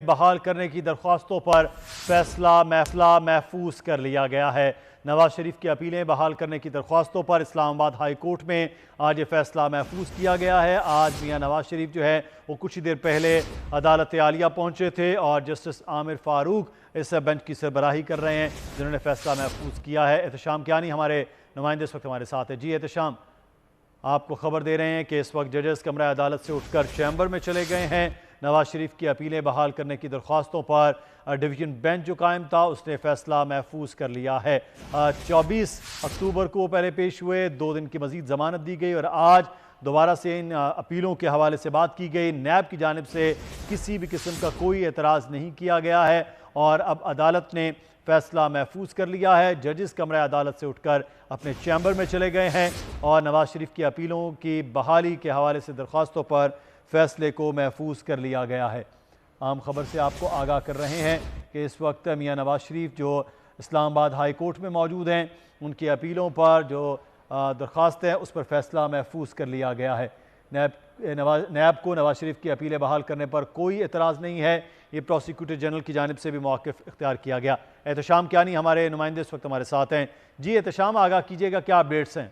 बहाल करने की दरख्वास्तों पर फैसला महफूज कर लिया गया है। नवाज शरीफ की अपीलें बहाल करने की दरख्वास्तों पर इस्लामाबाद हाई कोर्ट में आज ये फैसला महफूज किया गया है। आज मियां नवाज शरीफ जो है वो कुछ ही देर पहले अदालत आलिया पहुंचे थे और जस्टिस आमिर फारूक इस बेंच की सरबराही कर रहे हैं, जिन्होंने फैसला महफूज किया है। एहतशाम कियानी हमारे नुमाइंदे इस वक्त हमारे साथ है। जी एहतशाम, आपको खबर दे रहे हैं कि इस वक्त जजेस कमरा अदालत से उठकर चैम्बर में चले गए हैं। नवाज शरीफ की अपीलें बहाल करने की दरख्वास्तों पर डिवीजन बेंच जो कायम था उसने फैसला महफूज कर लिया है। 24 अक्टूबर को पहले पेश हुए, 2 दिन की मजीद जमानत दी गई और आज दोबारा से इन अपीलों के हवाले से बात की गई। नैब की जानिब से किसी भी किस्म का कोई एतराज़ नहीं किया गया है और अब अदालत ने फैसला महफूज कर लिया है। जजेस कमरा अदालत से उठकर अपने चैम्बर में चले गए हैं और नवाज शरीफ की अपीलों की बहाली के हवाले से दरख्वास्तों पर फैसले को महफूज कर लिया गया है। आम खबर से आपको आगाह कर रहे हैं कि इस वक्त मियां नवाज शरीफ जो इस्लामाबाद हाई कोर्ट में मौजूद हैं, उनकी अपीलों पर जो दरख्वास्त है उस पर फैसला महफूज कर लिया गया है। नैब को नवाज शरीफ की अपीलें बहाल करने पर कोई एतराज़ नहीं है। ये प्रोसिक्यूटर जनरल की जानिब से भी मौक़िफ़ इख्तियार किया गया। एहतशाम कियानी हमारे नुमाइंदे इस वक्त हमारे साथ हैं। जी एहतशाम, आगाह कीजिएगा, क्या अपडेट्स हैं?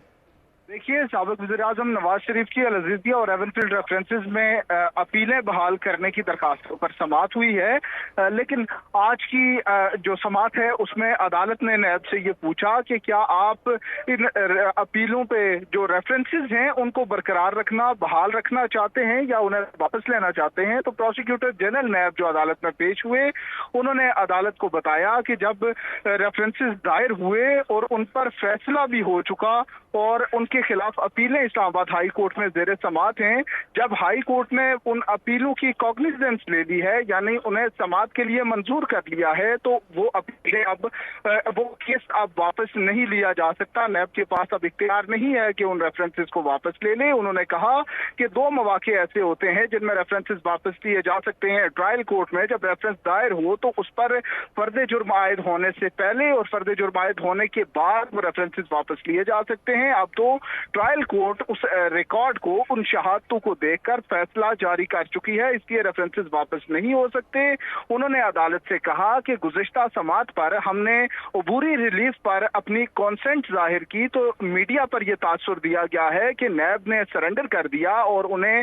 देखिए, साबिक़ वज़ीर-ए-आज़म नवाज शरीफ की अल-अज़ीज़िया और एवनफील्ड रेफरेंसेस में अपीलें बहाल करने की दरखास्तों पर समाअत हुई है, लेकिन आज की जो समाअत है उसमें अदालत ने नैब से ये पूछा कि क्या आप इन अपीलों पे जो रेफरेंसेस हैं उनको बरकरार रखना, बहाल रखना चाहते हैं या उन्हें वापस लेना चाहते हैं। तो प्रोसिक्यूटर जनरल नैब जो अदालत में पेश हुए, उन्होंने अदालत को बताया कि जब रेफरेंसेस दायर हुए और उन पर फैसला भी हो चुका और उनके खिलाफ अपीलें इस्लामाबाद हाई कोर्ट में ज़ेर समाअत हैं, जब हाई कोर्ट ने उन अपीलों की कॉग्निजेंस ले ली है, यानी उन्हें समाअत के लिए मंजूर कर लिया है, तो वो अपीलें अब वो केस अब वापस नहीं लिया जा सकता। नैब के पास अब इख्तियार नहीं है कि उन रेफरेंसेस को वापस ले ले। उन्होंने कहा कि 2 मौके ऐसे होते हैं जिनमें रेफरेंसेस वापस लिए जा सकते हैं। ट्रायल कोर्ट में जब रेफरेंस दायर हो तो उस पर फर्द जुर्म आयद होने से पहले और फर्द जुर्म आयद होने के बाद वो रेफरेंसेस वापस लिए जा सकते हैं। अब तो ट्रायल कोर्ट उस रिकॉर्ड को, उन शहादतों को देखकर फैसला जारी कर चुकी है, इसलिए रेफरेंसेस वापस नहीं हो सकते। उन्होंने अदालत से कहा कि गुज़िश्ता समाअत पर हमने अबूरी रिलीफ पर अपनी कॉन्सेंट जाहिर की, तो मीडिया पर यह तासुर दिया गया है कि नैब ने सरेंडर कर दिया और उन्हें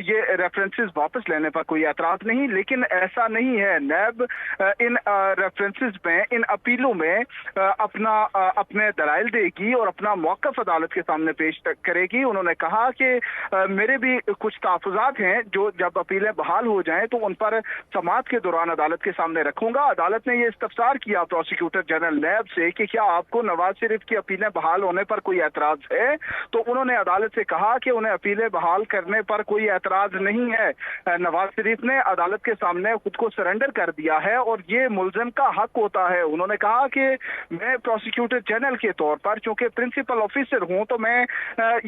ये रेफरेंसेस वापस लेने पर कोई एतराज नहीं, लेकिन ऐसा नहीं है। नैब इन रेफरेंसेस में, इन अपीलों में अपने दलाइल देगी और अपना मौक़िफ़ अदालत के सामने पेश करेगी। उन्होंने कहा कि मेरे भी कुछ तहफ़्फ़ुज़ात हैं जो जब अपीलें बहाल हो जाएं तो उन पर समाअत के दौरान अदालत के सामने रखूंगा। अदालत ने ये इस्तफ़सार किया प्रोसिक्यूटर जनरल नैब से कि क्या आपको नवाज शरीफ की अपीलें बहाल होने पर कोई एतराज़ है, तो उन्होंने अदालत से कहा कि उन्हें अपीलें बहाल करने पर कोई एतराज़ नहीं है। नवाज शरीफ ने अदालत के सामने खुद को सरेंडर कर दिया है और ये मुल्ज़िम का हक होता है। उन्होंने कहा कि मैं प्रोसिक्यूटर जनरल के तौर पर, चूंकि प्रिंसिपल ऑफिसर हूं, तो मैं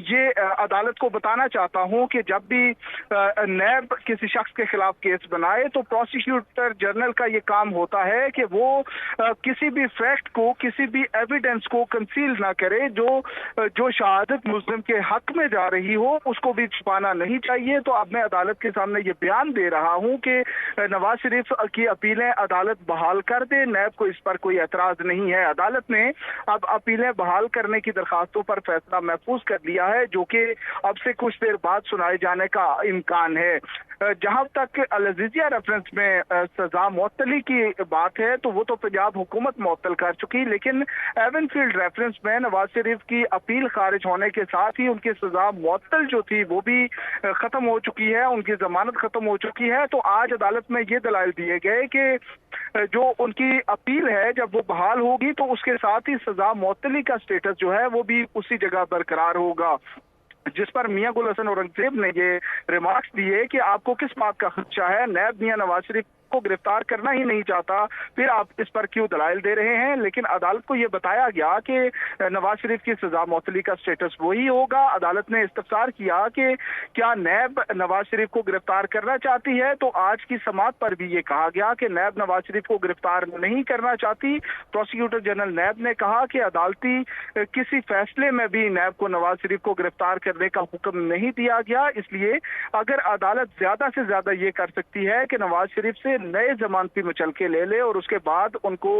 ये अदालत को बताना चाहता हूं कि जब भी नैब किसी शख्स के खिलाफ केस बनाए तो प्रोसिक्यूटर जनरल का ये काम होता है कि वो किसी भी फैक्ट को, किसी भी एविडेंस को कंसील ना करे। जो शहादत मुस्लिम के हक में जा रही हो उसको भी छुपाना नहीं चाहिए। तो अब मैं अदालत के सामने ये बयान दे रहा हूं कि नवाज शरीफ की अपीलें अदालत बहाल कर दे, नैब को इस पर कोई एतराज नहीं है। अदालत ने अब अपीलें बहाल करने की दरखास्तों पर फैसला महफूज कर लिया है, जो कि अब से कुछ देर बाद सुनाए जाने का इम्कान है। जहां तक अल-अज़ीज़िया रेफरेंस में सजा मुअत्तली की बात है तो वो तो पंजाब हुकूमत मुअत्तल कर चुकी, लेकिन एवनफील्ड रेफरेंस में नवाज शरीफ की अपील खारिज होने के साथ ही उनकी सजा मुअत्तल जो थी वो भी खत्म हो चुकी है, उनकी जमानत खत्म हो चुकी है। तो आज अदालत में ये दलाइल दिए गए कि जो उनकी अपील है जब वो बहाल होगी तो उसके साथ ही सजा मुअत्तली का स्टेटस जो है वो भी उसी जगह बरकरार होगा। जिस पर मियां गुल हसन औरंगजेब ने ये रिमार्क्स दिए कि आपको किस बात का खदशा है, नैब मियां नवाज शरीफ को गिरफ्तार करना ही नहीं चाहता, फिर आप इस पर क्यों दलाइल दे रहे हैं। लेकिन अदालत को यह बताया गया कि नवाज शरीफ की सजा मुअत्तली का स्टेटस वही होगा। अदालत ने इस्तफसार किया कि क्या नैब नवाज शरीफ को गिरफ्तार करना चाहती है, तो आज की समाअत पर भी ये कहा गया कि नैब नवाज शरीफ को गिरफ्तार नहीं करना चाहती। प्रोसिक्यूटर जनरल नैब ने कहा कि अदालती किसी फैसले में भी नैब को नवाज शरीफ को गिरफ्तार करने का हुक्म नहीं दिया गया, इसलिए अगर अदालत ज्यादा से ज्यादा ये कर सकती है कि नवाज शरीफ से नए जमानती मुचलके ले ले और उसके बाद उनको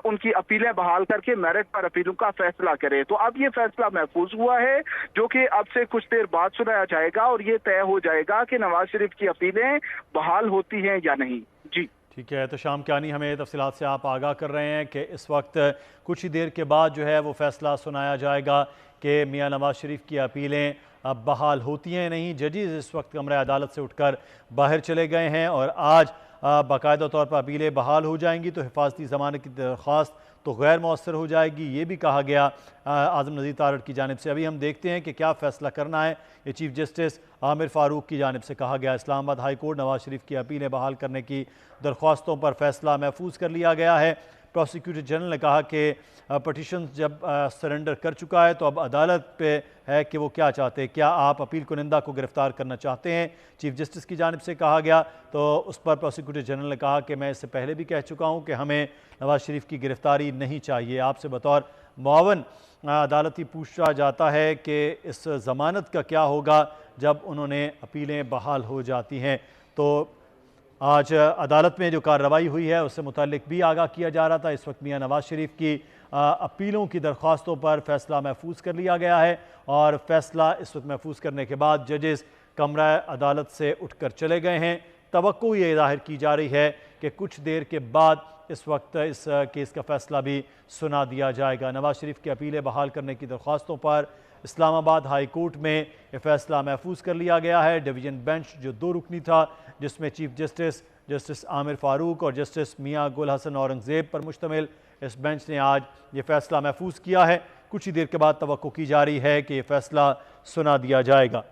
उनकी अपीलें बहाल करके मेरिट पर अपीलों का फैसला करे। तो अब ये फैसला महफूज हुआ है, जो कि अब से कुछ देर बाद सुनाया जाएगा और ये तय हो जाएगा कि नवाज शरीफ की अपीलें बहाल होती हैं या नहीं। जी ठीक है, तो शाम कियानी हमें तफसीलात से आप आगाह कर रहे हैं कि इस वक्त कुछ ही देर के बाद जो है वो फैसला सुनाया जाएगा कि मियां नवाज शरीफ की अपीलें अब बहाल होती हैं नहीं। जजेस इस वक्त कमरा अदालत से उठकर बाहर चले गए हैं और आज बाकायदा तौर पर अपीलें बहाल हो जाएंगी तो हिफाजती ज़मानत की दरख्वास्त तो गैर मौसर हो जाएगी, ये भी कहा गया आज़म नज़ीर तारड़ की जानिब से। अभी हम देखते हैं कि क्या फ़ैसला करना है। ये चीफ जस्टिस आमिर फ़ारूक की जानिब से कहा गया। इस्लामाबाद हाई कोर्ट नवाज शरीफ की अपीलें बहाल करने की दरख्वास्तों पर फ़ैसला महफूज कर लिया गया है। प्रोसिक्यूटर जनरल ने कहा कि पटिशन जब सरेंडर कर चुका है तो अब अदालत पे है कि वो क्या चाहते हैं। क्या आप अपील कुनिंदा को गिरफ़्तार करना चाहते हैं, चीफ जस्टिस की जानिब से कहा गया। तो उस पर प्रोसिक्यूटर जनरल ने कहा कि मैं इससे पहले भी कह चुका हूँ कि हमें नवाज शरीफ की गिरफ़्तारी नहीं चाहिए। आपसे बतौर मुआवन अदालती पूछा जाता है कि इस ज़मानत का क्या होगा जब उन्होंने अपीलें बहाल हो जाती हैं। तो आज अदालत में जो कार्रवाई हुई है उससे मुतालिक भी आगाह किया जा रहा था। इस वक्त मियां नवाज शरीफ की अपीलों की दरख्वास्तों पर फ़ैसला महफूज कर लिया गया है और फ़ैसला इस वक्त महफूज करने के बाद जजेस कमरा अदालत से उठकर चले गए हैं। तवक्को ये ज़ाहिर की जा रही है कि कुछ देर के बाद इस वक्त इस केस का फ़ैसला भी सुना दिया जाएगा। नवाज शरीफ की अपीलें बहाल करने की दरख्वास्तों पर इस्लामाबाद हाई कोर्ट में यह फ़ैसला महफूज कर लिया गया है। डिवीज़न बेंच जो 2 रुकनी था, जिसमें चीफ जस्टिस आमिर फ़ारूक और जस्टिस मियां गुल हसन औरंगज़ेब पर मुश्तमिल इस बेंच ने आज ये फ़ैसला महफूज किया है। कुछ ही देर के बाद तवक्को की जा रही है कि ये फ़ैसला सुना दिया जाएगा।